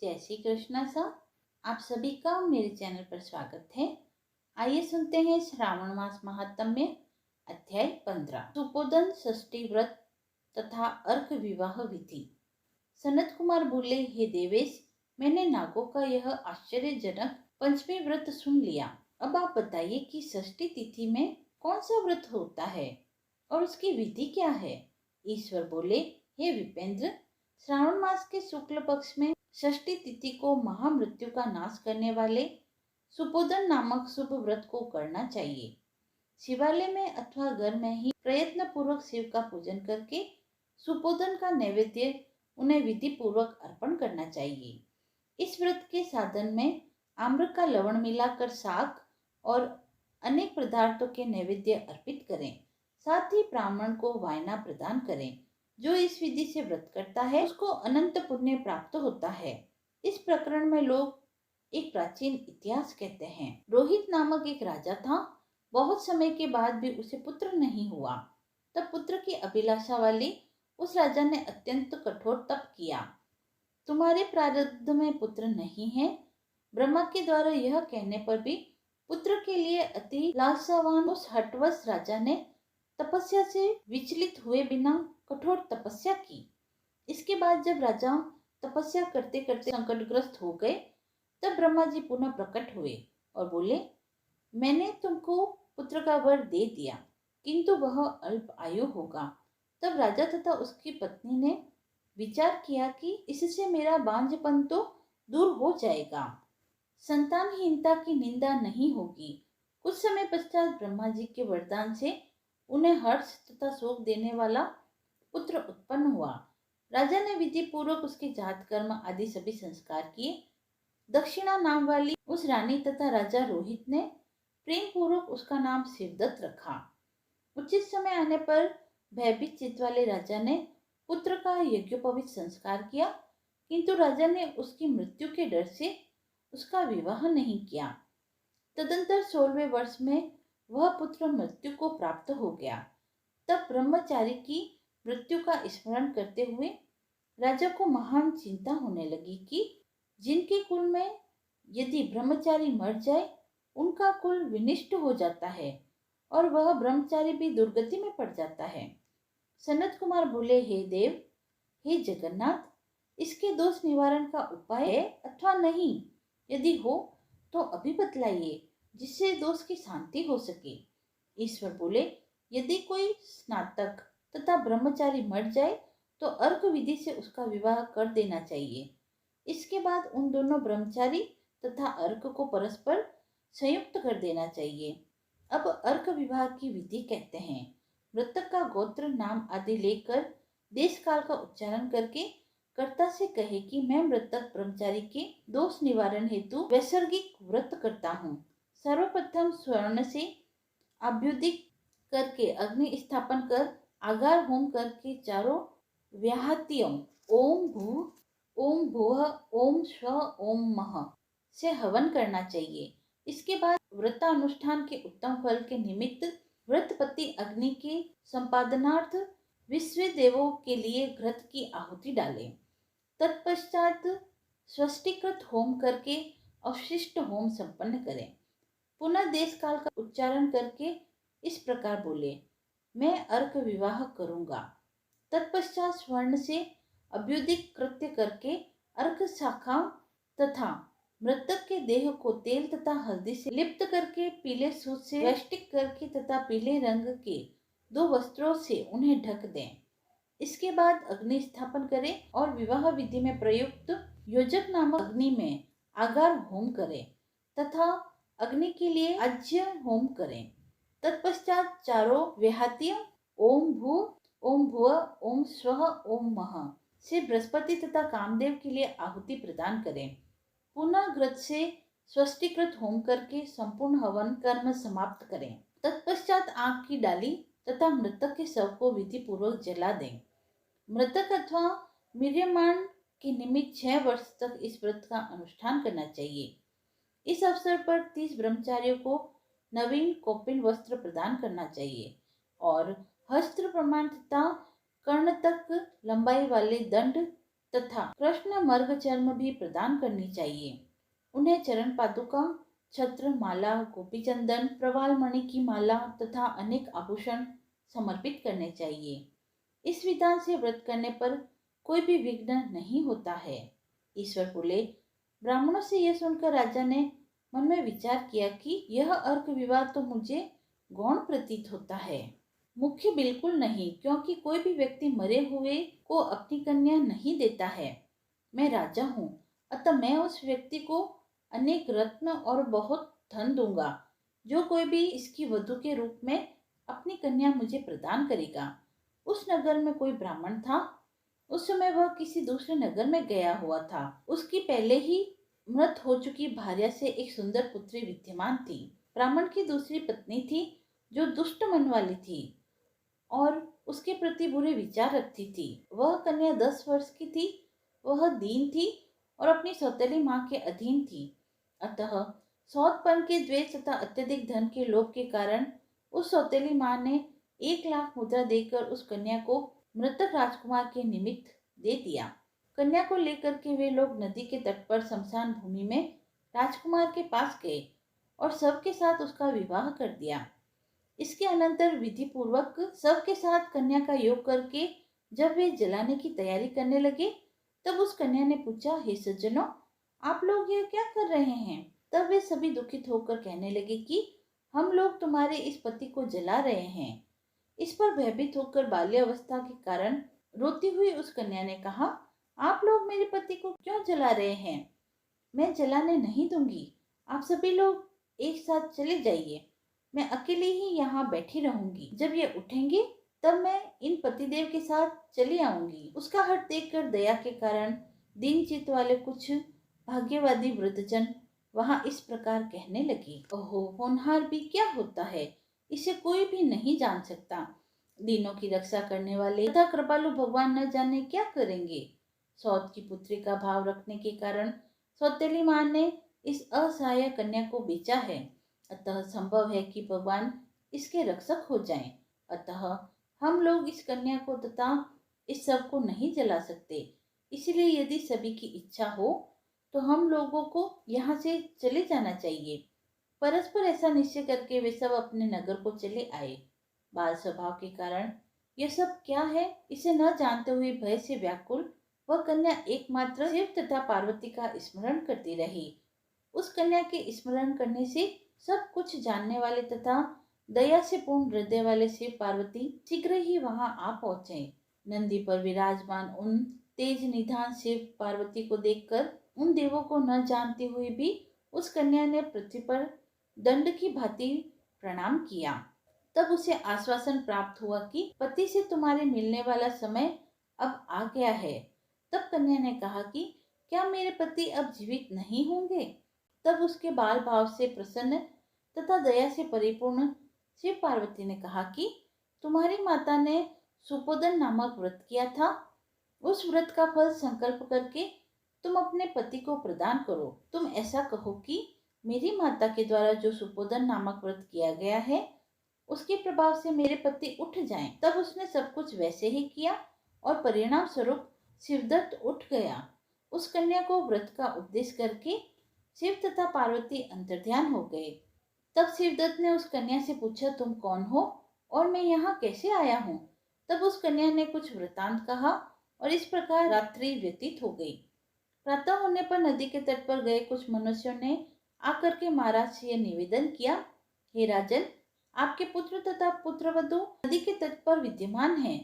जय श्री कृष्णा सर। आप सभी का मेरे चैनल पर स्वागत है। आइए सुनते हैं श्रावण मास महात्म्य अध्याय 15 सुपोदन षष्ठी व्रत तथा अर्क विवाह विधि। सनत कुमार बोले, हे देवेश, मैंने नागों का यह आश्चर्यजनक पंचमी व्रत सुन लिया। अब आप बताइए कि षष्ठी तिथि में कौन सा व्रत होता है और उसकी विधि क्या है। ईश्वर बोले, हे विपेंद्र, श्रावण मास के शुक्ल पक्ष में षष्ठी तिथि को महामृत्यु का नाश करने वाले सुपोदन नामक शुभ व्रत को करना चाहिए। शिवालय में अथवा घर में ही प्रयत्न पूर्वक शिव का पूजन करके सुपोदन का नैवेद्य उन्हें विधि पूर्वक अर्पण करना चाहिए। इस व्रत के साधन में आम्र का लवण मिलाकर शाक और अनेक पदार्थों के नैवेद्य अर्पित करें। साथ ही ब्राह्मण को वायना प्रदान करें। जो इस विधि से व्रत करता है उसको अनंत पुण्य प्राप्त होता है। इस प्रकरण में लोग एक प्राचीन इतिहास कहते हैं। रोहित नामक एक राजा था। बहुत समय के बाद भी उसे पुत्र नहीं हुआ। तब पुत्र की अभिलाषा वाली उस राजा ने अत्यंत कठोर तप किया। तुम्हारे प्रारब्ध में पुत्र नहीं है। ब्रह्मा के द्वारा यह कहने पर भी पुत्र के लिए अति लालसावान उस हठवश राजा ने तपस्या से विचलित हुए बिना कठोर तपस्या की। इसके बाद जब राजा तपस्या करते करते संकटग्रस्त हो गए, तब ब्रह्मा जी पुनः प्रकट हुए और बोले, मैंने तुमको पुत्र का वर दे दिया, किंतु वह अल्प आयु होगा। तब राजा तथा उसकी पत्नी ने विचार किया कि इससे मेरा बांझपन तो दूर हो जाएगा, संतानहीनता की निंदा नहीं होगी। कुछ समय पश्चात ब्रह्मा जी के वरदान से उन्हें हर्ष तथा शोक देने वाला पुत्र उत्पन्न हुआ। राजा ने विधि पूर्वक उसके जात कर्म आदि सभी संस्कार किए। दक्षिणा नाम वाली उस रानी तथा राजा रोहित ने प्रेम पूर्वक उसका नाम शिवदत्त रखा। उचित समय आने पर भयभीत चित्त वाले राजा ने पुत्र का यज्ञोपवीत संस्कार किया, किंतु राजा ने उसकी मृत्यु के डर से उसका विवाह नहीं किया। तदंतर 16वें वर्ष में वह पुत्र मृत्यु को प्राप्त हो गया। तब ब्रह्मचारी की मृत्यु का स्मरण करते हुए राजा को महान चिंता होने लगी कि जिनके कुल में यदि ब्रह्मचारी मर जाए उनका कुल विनिष्ट हो जाता है और वह ब्रह्मचारी भी दुर्गति में पड़ जाता है। सनत कुमार बोले, हे देव, हे जगन्नाथ, इसके दोष निवारण का उपाय है अथवा नहीं? यदि हो तो अभी बतलाइए, जिससे दोष की शांति हो सके। ईश्वर बोले, यदि कोई स्नातक तथा ब्रह्मचारी मर जाए तो अर्क विधि से उसका विवाह कर देना चाहिए। इसके बाद उन दोनों ब्रह्मचारी तथा अर्क को परस्पर संयुक्त कर देना चाहिए। अब अर्क विवाह की विधि कहते हैं। मृतक का गोत्र नाम आदि लेकर देश काल का उच्चारण करके कर्ता से कहे कि मैं मृतक ब्रह्मचारी के दोष निवारण हेतु वैसर्गिक व्रत करता हूँ। सर्वप्रथम स्वर्ण से अभ्युदिक करके अग्नि स्थापन कर आगार होम करके चारों व्याहतियों ओम भू, ओम भुव, ओम स्व, ओम मह से हवन करना चाहिए। इसके बाद व्रतानुष्ठान के उत्तम फल के निमित्त व्रतपति अग्नि के संपादनार्थ विश्व देवों के लिए घृत की आहुति डालें। तत्पश्चात स्वस्तिकृत होम करके अवशिष्ट होम संपन्न करें। पुनः देश काल का उच्चारण करके इस प्रकार बोले, मैं अर्क विवाह करूंगा। तत्पश्चात स्वर्ण से अभ्युदिक कृत्य करके अर्क शाखा तथा मृतक के देह को तेल तथा हल्दी से लिप्त करके पीले सूत से वैष्टिक करके तथा पीले रंग के 2 वस्त्रों से उन्हें ढक दें। इसके बाद अग्नि स्थापन करें और विवाह विधि में प्रयुक्त योजक नामक अग्नि में आगार होम करें तथा अग्नि के लिए आज्य होम करें। तत्पश्चात चारों व्याहतियों ओम भू, ओम भुव, ओम स्वः, ओम मह से बृहस्पति तथा कामदेव के लिए आहुति प्रदान करें। पुनः घृत से स्वस्तिकृत होम करके संपूर्ण हवन कर्म समाप्त करें। तत्पश्चात आग की डाली तथा मृतक के शव को विधि पूर्वक जला दें। मृतक अथवा मीर्यमान के निमित्त 6 वर्ष तक इस व्रत का अनुष्ठान करना चाहिए। इस अवसर पर 30 ब्रह्मचारियों को नवीन कौपिन वस्त्र प्रदान करना चाहिए और हस्त्र प्रमाण तथा कर्ण तक लंबाई वाले दंड तथा कृष्ण मर्ग चर्म भी प्रदान करनी चाहिए। उन्हें चरण पादुका, छत्र, माला, गोपी चंदन, प्रवाल मणि की माला तथा अनेक आभूषण समर्पित करने चाहिए। इस विधान से व्रत करने पर कोई भी विघ्न नहीं होता है। ईश्वर बोले, ब्राह्मणों से यह सुनकर राजा ने मन में विचार किया कि यह अर्क विवाह तो मुझे गौण प्रतीत होता है, मुख्य बिल्कुल नहीं, क्योंकि कोई भी व्यक्ति मरे हुए को अपनी कन्या नहीं देता है। मैं राजा हूँ, अतः मैं उस व्यक्ति को अनेक रत्न और बहुत धन दूंगा जो कोई भी इसकी वधु के रूप में अपनी कन्या मुझे प्रदान करेगा। उस नगर में कोई ब्राह्मण था। उस समय वह किसी दूसरे नगर में गया हुआ था। उसकी पहले ही मृत हो चुकी भार्या से एक सुंदर पुत्री विद्यमान थी। ब्राह्मण की दूसरी पत्नी थी जो दुष्ट मन वाली थी और उसके प्रति बुरे विचार रखती थी। वह कन्या 10 वर्ष की थी। वह दीन थी और अपनी सौतेली माँ के अधीन थी। अतः सौतपन के द्वेष तथा अत्यधिक धन के लोभ के कारण उस सौतेली माँ ने 1 लाख मुद्रा देकर उस कन्या को मृतक राजकुमार के निमित्त दे दिया। कन्या को लेकर के वे लोग नदी के तट पर शमशान भूमि में राजकुमार के पास गए और सबके साथ उसका विवाह कर दिया। इसके अनंतर विधि पूर्वक सबके साथ कन्या का योग करके जब वे जलाने की तैयारी करने लगे, तब उस कन्या ने पूछा, हे सज्जनों, आप लोग ये क्या कर रहे हैं? तब वे सभी दुखित होकर कहने लगे कि हम लोग तुम्हारे इस पति को जला रहे हैं। इस पर भयभीत होकर बाल्यावस्था के कारण रोती हुई उस कन्या ने कहा, आप लोग मेरे पति को क्यों जला रहे हैं? मैं जलाने नहीं दूंगी। आप सभी लोग एक साथ चले जाइए। मैं अकेले ही यहाँ बैठी रहूंगी। जब ये उठेंगे तब मैं इन पतिदेव के साथ चली आऊंगी। उसका हठ देखकर दया के कारण दीन चित्त वाले कुछ भाग्यवादी वृद्धजन वहां इस प्रकार कहने लगे, ओहो, होनहार भी क्या होता है, इसे कोई भी नहीं जान सकता। दीनों की रक्षा करने वाले तथा कृपालु भगवान न जाने क्या करेंगे। सौत की पुत्री का भाव रखने के कारण सौतेली माँ ने इस असहाय कन्या को बेचा है। अतः संभव है कि भगवान इसके रक्षक हो जाएं। अतः हम लोग इस कन्या को तथा इस सब को नहीं जला सकते। इसलिए यदि सभी की इच्छा हो तो हम लोगों को यहाँ से चले जाना चाहिए। परस्पर ऐसा निश्चय करके वे सब अपने नगर को चले आए। बाल स्वभाव के कारण यह सब क्या है इसे न जानते हुए भय से व्याकुल वह कन्या एकमात्र शिव तथा पार्वती का स्मरण करती रही। उस कन्या के स्मरण करने से सब कुछ जानने वाले तथा दया से पूर्ण हृदय वाले शिव पार्वती शीघ्र ही वहां आ पहुंचे। नंदी पर विराजमान उन तेज निधान शिव पार्वती को देखकर उन देवों को न जानते हुए भी उस कन्या ने पृथ्वी पर दंड की भांति प्रणाम किया। तब उसे आश्वासन प्राप्त हुआ कि पति से तुम्हारे मिलने वाला समय अब आ गया है। तब कन्या ने कहा कि क्या मेरे पति अब जीवित नहीं होंगे? तब उसके बाल भाव से प्रसन्न तथा दया से परिपूर्ण शिव पार्वती ने कहा कि तुम्हारी माता ने सुपोदन नामक व्रत किया था। उस व्रत का फल संकल्प करके तुम अपने पति को प्रदान करो। तुम ऐसा कहो कि मेरी माता के द्वारा जो सुपोदन नामक व्रत किया गया है उसके प्रभाव से मेरे पति उठ जाएं। तब उसने सब कुछ वैसे ही किया और परिणाम स्वरूप शिवदत्त उठ गया। उस कन्या को व्रत का उपदेश करके शिव तथा पार्वती अंतर्ध्यान हो गए। तब शिवदत्त ने उस कन्या से पूछा, तुम कौन हो और मैं यहाँ कैसे आया हूँ? तब उस कन्या ने कुछ वृतांत कहा और इस प्रकार रात्रि व्यतीत हो गई। प्रातः होने पर नदी के तट पर गए कुछ मनुष्यों ने आकर के महाराज से यह निवेदन किया, हे राजन, आपके पुत्र तथा पुत्रवधू नदी के तट पर विद्यमान हैं।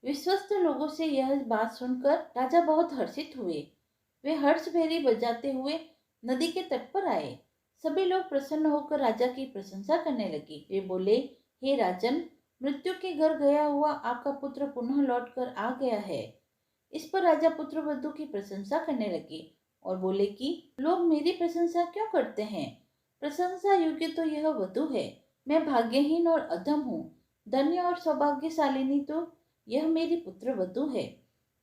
विश्वस्त लोगों से यह बात सुनकर राजा बहुत हर्षित हुए। वे हर्ष भेरी बजाते हुए नदी के तट पर आए। सभी लोग प्रसन्न होकर राजा की प्रशंसा करने लगे। वे बोले, हे राजन, मृत्यु के घर गया हुआ आपका पुत्र पुनः लौटकर आ गया है। इस पर राजा पुत्र वधू की प्रशंसा करने लगे और बोले कि लोग मेरी प्रशंसा क्यों करते हैं? प्रशंसा योग्य तो यह वधू है। मैं भाग्यहीन और अधम हूँ। धन्य और सौभाग्यशालिनी तो यह मेरी पुत्र वधू है,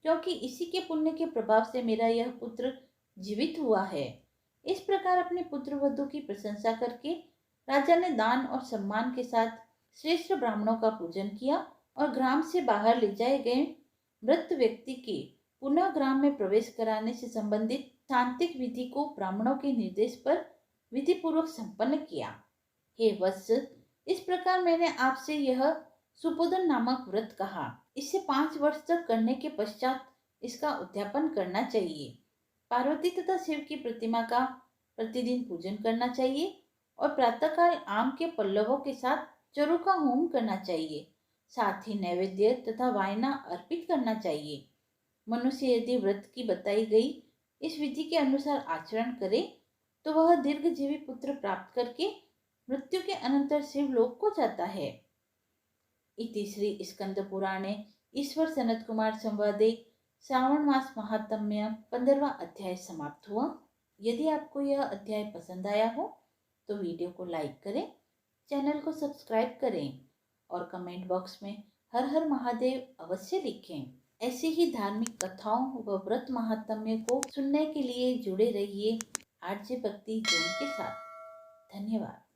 क्योंकि इसी के पुण्य के प्रभाव से मेरा यह पुत्र जीवित हुआ है। इस प्रकार अपने पुत्र वधू की प्रशंसा करके राजा ने दान और सम्मान के साथ श्रेष्ठ ब्राह्मणों का पूजन किया और ग्राम से बाहर ले जाए गए मृत व्यक्ति के पुनः ग्राम में प्रवेश कराने से संबंधित तांत्रिक विधि को ब्राह्मणों के निर्देश पर विधि पूर्वक संपन्न किया। हे वत्स, इस प्रकार मैंने आपसे यह सुपोधन नामक व्रत कहा। इसे 5 वर्ष तक करने के पश्चात इसका उद्यापन करना चाहिए। पार्वती तथा शिव की प्रतिमा का प्रतिदिन पूजन करना चाहिए और प्रातःकाल आम के पल्लवों के साथ चरु का होम करना चाहिए। साथ ही नैवेद्य तथा वायना अर्पित करना चाहिए। मनुष्य यदि व्रत की बताई गई इस विधि के अनुसार आचरण करे तो वह दीर्घजीवी पुत्र प्राप्त करके मृत्यु के अनंतर शिवलोक को जाता है। इति श्री स्कंद पुराणे ईश्वर सनत कुमार संवादे श्रावण मास महात्म्य 15वां अध्याय समाप्त हुआ। यदि आपको यह अध्याय पसंद आया हो तो वीडियो को लाइक करें, चैनल को सब्सक्राइब करें और कमेंट बॉक्स में हर हर महादेव अवश्य लिखें। ऐसी ही धार्मिक कथाओं व व्रत महात्म्य को सुनने के लिए जुड़े रहिए आरजे भक्ति जोन के साथ। धन्यवाद।